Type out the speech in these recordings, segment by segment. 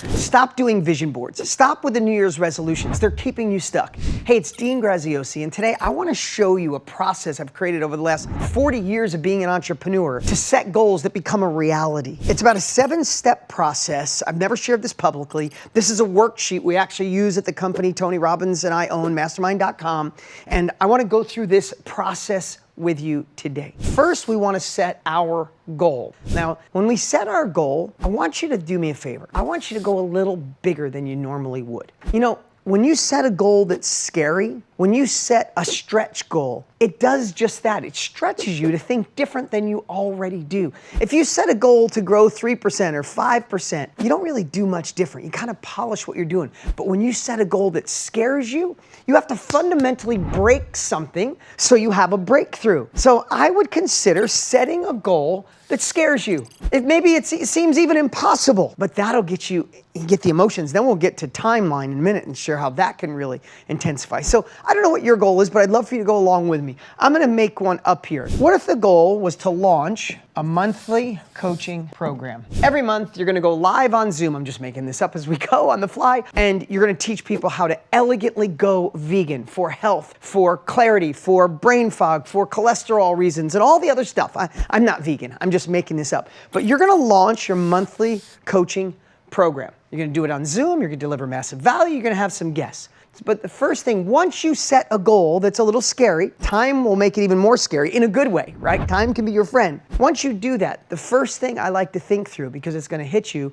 Stop doing vision boards. Stop with the New Year's resolutions. They're keeping you stuck. Hey, it's Dean Graziosi, and today I want to show you a process I've created over the last 40 years of being an entrepreneur to set goals that become a reality. It's about a 7-step process. I've never shared this publicly. This is a worksheet we actually use at the company Tony Robbins and I own, mastermind.com, and I want to go through this process with you today. First, we want to set our goal. Now, when we set our goal, I want you to do me a favor. I want you to go a little bigger than you normally would. You know, when you set a goal that's scary, when you set a stretch goal, it does just that. It stretches you to think different than you already do. If you set a goal to grow 3% or 5%, you don't really do much different. You kind of polish what you're doing. But when you set a goal that scares you, you have to fundamentally break something so you have a breakthrough. So I would consider setting a goal that scares you. Maybe it seems even impossible, but that'll get you get the emotions. Then we'll get to timeline in a minute and share how that can really intensify. So I don't know what your goal is, but I'd love for you to go along with me. I'm gonna make one up here. What if the goal was to launch a monthly coaching program? Every month, you're gonna go live on Zoom. I'm just making this up as we go on the fly. And you're gonna teach people how to elegantly go vegan for health, for clarity, for brain fog, for cholesterol reasons, and all the other stuff. I'm not vegan, I'm just making this up. But you're gonna launch your monthly coaching program. You're gonna do it on Zoom, you're gonna deliver massive value, you're gonna have some guests. But the first thing, once you set a goal that's a little scary, time will make it even more scary in a good way, right? Time can be your friend. Once you do that, the first thing I like to think through, because it's gonna hit you,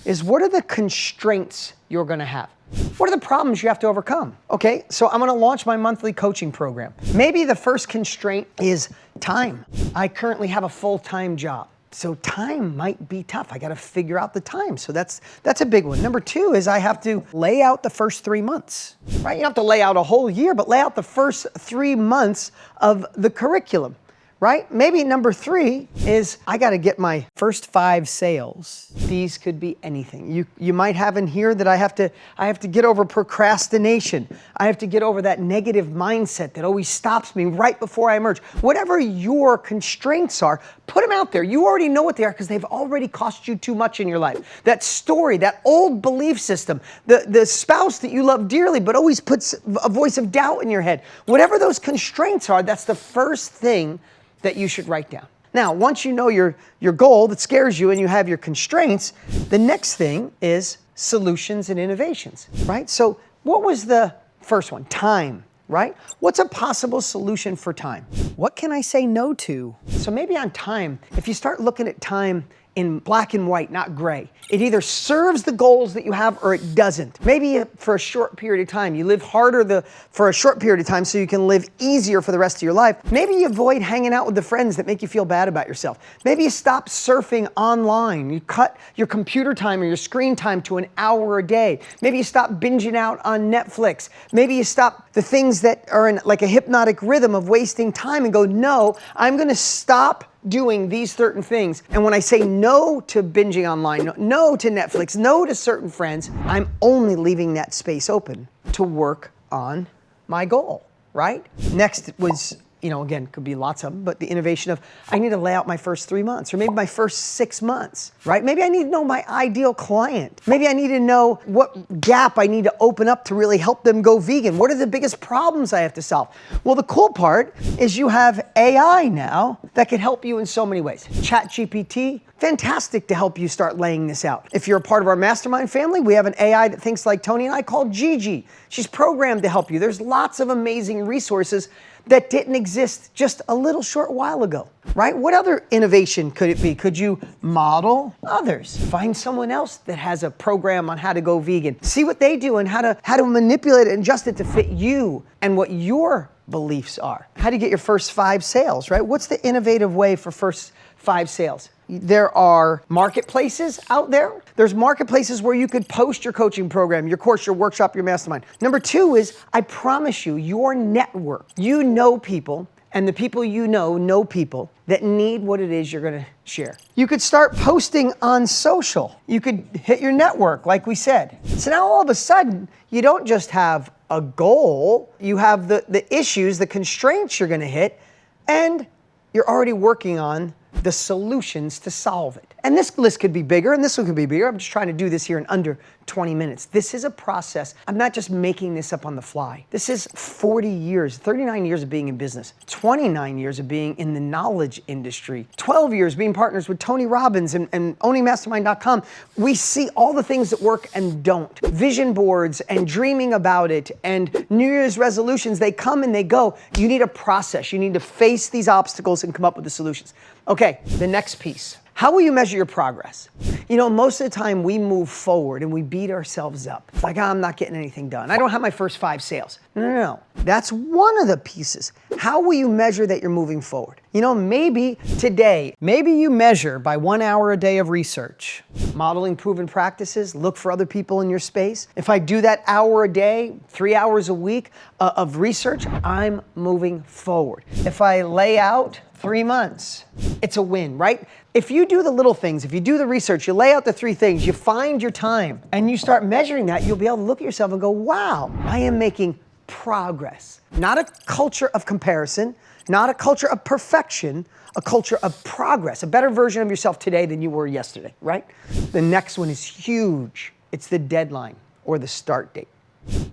is what are the constraints you're gonna have? What are the problems you have to overcome? Okay, so I'm gonna launch my monthly coaching program. Maybe the first constraint is time. I currently have a full-time job. So time might be tough. I got to figure out the time. So that's a big one. Number 2 is I have to lay out the first 3 months, right? You don't have to lay out a whole year, but lay out the first 3 months of the curriculum, right? Maybe number 3 is I got to get my first 5 sales. These could be anything. You might have in here that I have to get over procrastination. I have to get over that negative mindset that always stops me right before I emerge. Whatever your constraints are, put them out there. You already know what they are because they've already cost you too much in your life. That story, that old belief system, the spouse that you love dearly but always puts a voice of doubt in your head. Whatever those constraints are, that's the first thing that you should write down. Now, once you know your goal that scares you and you have your constraints, the next thing is solutions and innovations, right? So what was the first one? Time, right? What's a possible solution for time? What can I say no to? So maybe on time, if you start looking at time in black and white, not gray. It either serves the goals that you have or it doesn't. Maybe for a short period of time, you live harder for a short period of time so you can live easier for the rest of your life. Maybe you avoid hanging out with the friends that make you feel bad about yourself. Maybe you stop surfing online. You cut your computer time or your screen time to an hour a day. Maybe you stop binging out on Netflix. Maybe you stop the things that are in like a hypnotic rhythm of wasting time and go, no, I'm gonna stop doing these certain things. And when I say no to binging online, no to Netflix, no to certain friends, I'm only leaving that space open to work on my goal, right? Next was, again, could be lots of them, but the innovation of I need to lay out my first 3 months or maybe my first 6 months, right? Maybe I need to know my ideal client. Maybe I need to know what gap I need to open up to really help them go vegan. What are the biggest problems I have to solve? Well, the cool part is you have AI now that can help you in so many ways. ChatGPT, fantastic to help you start laying this out. If you're a part of our mastermind family, we have an AI that thinks like Tony and I called Gigi. She's programmed to help you. There's lots of amazing resources that didn't exist just a little short while ago, right? What other innovation could it be? Could you model others? Find someone else that has a program on how to go vegan. See what they do and how to manipulate it and adjust it to fit you and what your beliefs are. How do you get your first 5 sales, right? What's the innovative way for first 5 sales? There are marketplaces out there. There's marketplaces where you could post your coaching program, your course, your workshop, your mastermind. Number 2 is, I promise you, your network. You know people, and the people you know people that need what it is you're gonna share. You could start posting on social. You could hit your network, like we said. So now all of a sudden, you don't just have a goal, you have the issues, the constraints you're gonna hit, and you're already working on the solutions to solve it. And this list could be bigger, and this one could be bigger. I'm just trying to do this here in under 20 minutes. This is a process. I'm not just making this up on the fly. This is 40 years, 39 years of being in business, 29 years of being in the knowledge industry, 12 years being partners with Tony Robbins and owningmastermind.com. We see all the things that work and don't. Vision boards and dreaming about it and New Year's resolutions, they come and they go. You need a process. You need to face these obstacles and come up with the solutions. Okay, the next piece. How will you measure your progress? You know, most of the time we move forward and we beat ourselves up. It's like, oh, I'm not getting anything done. I don't have my first 5 sales. No. That's one of the pieces. How will you measure that you're moving forward? You know, maybe today, maybe you measure by 1 hour a day of research, modeling proven practices, look for other people in your space. If I do that hour a day, 3 hours a week of research, I'm moving forward. If I lay out 3 months, it's a win, right? If you do the little things, if you do the research, you lay out the 3 things, you find your time, and you start measuring that, you'll be able to look at yourself and go, wow, I am making progress. Not a culture of comparison, not a culture of perfection, a culture of progress, a better version of yourself today than you were yesterday, right? The next one is huge. It's the deadline or the start date.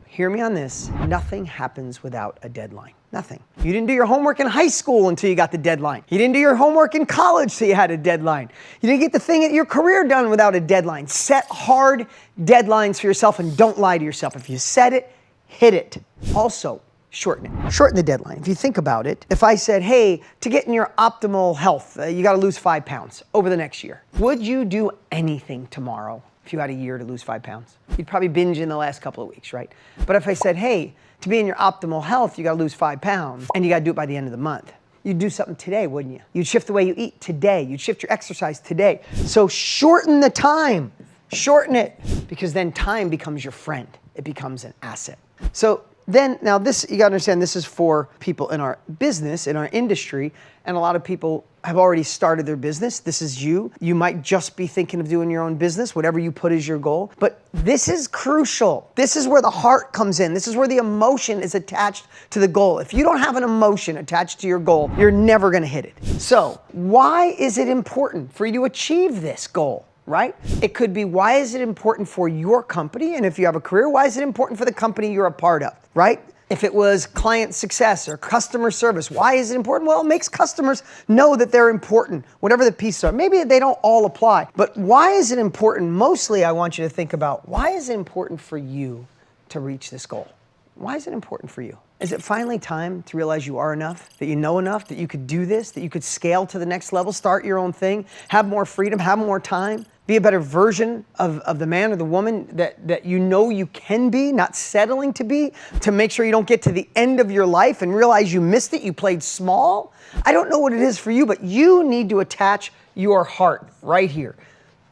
Hear me on this. Nothing happens without a deadline. Nothing. You didn't do your homework in high school until you got the deadline. You didn't do your homework in college till you had a deadline. You didn't get the thing at your career done without a deadline. Set hard deadlines for yourself and don't lie to yourself. If you set it, hit it. Also, shorten it. Shorten the deadline. If you think about it, if I said, hey, to get in your optimal health, you got to lose 5 pounds over the next year. Would you do anything tomorrow if you had a year to lose 5 pounds? You'd probably binge in the last couple of weeks, right? But if I said, hey, to be in your optimal health, you got to lose 5 pounds and you got to do it by the end of the month. You'd do something today, wouldn't you? You'd shift the way you eat today. You'd shift your exercise today. So shorten the time. Shorten it, because then time becomes your friend. It becomes an asset. So then, now this, you got to understand, this is for people in our business, in our industry, and a lot of people have already started their business. This is you. You might just be thinking of doing your own business, whatever you put as your goal. But this is crucial. This is where the heart comes in. This is where the emotion is attached to the goal. If you don't have an emotion attached to your goal, you're never going to hit it. So why is it important for you to achieve this goal? Right? It could be, why is it important for your company? And if you have a career, why is it important for the company you're a part of? Right? If it was client success or customer service, why is it important? Well, it makes customers know that they're important, whatever the pieces are. Maybe they don't all apply, but why is it important? Mostly, I want you to think about, why is it important for you to reach this goal? Why is it important for you? Is it finally time to realize you are enough, that you know enough, that you could do this, that you could scale to the next level, start your own thing, have more freedom, have more time? Be a better version of the man or the woman that you know you can be, not settling to be, to make sure you don't get to the end of your life and realize you missed it, you played small. I don't know what it is for you, but you need to attach your heart right here.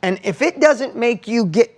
And if it doesn't make you get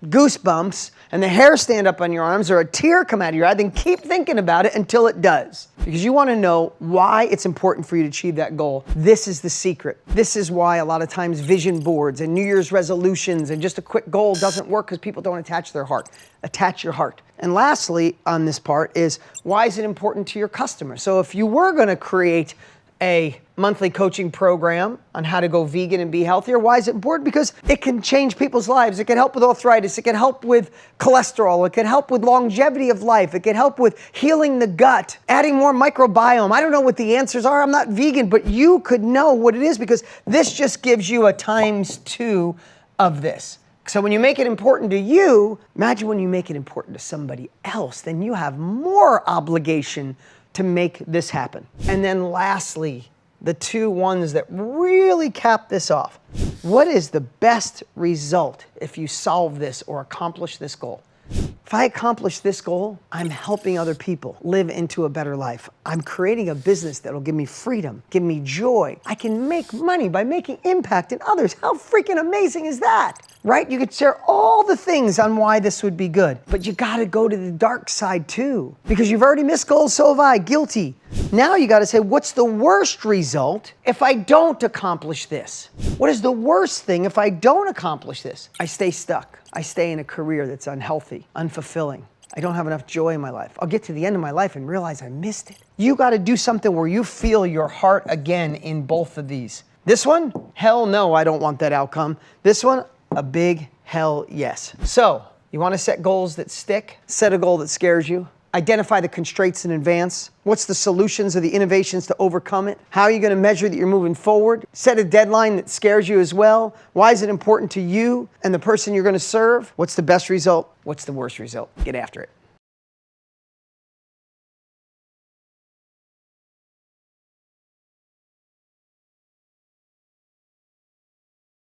goosebumps and the hair stand up on your arms or a tear come out of your eye, then keep thinking about it until it does. Because you want to know why it's important for you to achieve that goal. This is the secret. This is why a lot of times vision boards and New Year's resolutions and just a quick goal doesn't work, because people don't attach their heart. Attach your heart. And lastly, on this part is, why is it important to your customers? So if you were going to create a monthly coaching program on how to go vegan and be healthier. Why is it important? Because it can change people's lives. It can help with arthritis. It can help with cholesterol. It can help with longevity of life. It can help with healing the gut, adding more microbiome. I don't know what the answers are. I'm not vegan, but you could know what it is, because this just gives you a ×2 of this. So when you make it important to you, imagine when you make it important to somebody else, then you have more obligation to make this happen. And then lastly, the 2 ones that really cap this off. What is the best result if you solve this or accomplish this goal? If I accomplish this goal, I'm helping other people live into a better life. I'm creating a business that'll give me freedom, give me joy. I can make money by making impact in others. How freaking amazing is that? Right? You could share all the things on why this would be good, but you got to go to the dark side too, because you've already missed goals, so have I, guilty. Now you got to say, what's the worst result if I don't accomplish this? What is the worst thing if I don't accomplish this? I stay stuck. I stay in a career that's unhealthy, unfulfilling. I don't have enough joy in my life. I'll get to the end of my life and realize I missed it. You got to do something where you feel your heart again in both of these. This one, hell no, I don't want that outcome. This one, a big hell yes. So, you want to set goals that stick? Set a goal that scares you. Identify the constraints in advance. What's the solutions or the innovations to overcome it? How are you going to measure that you're moving forward? Set a deadline that scares you as well. Why is it important to you and the person you're going to serve? What's the best result? What's the worst result? Get after it.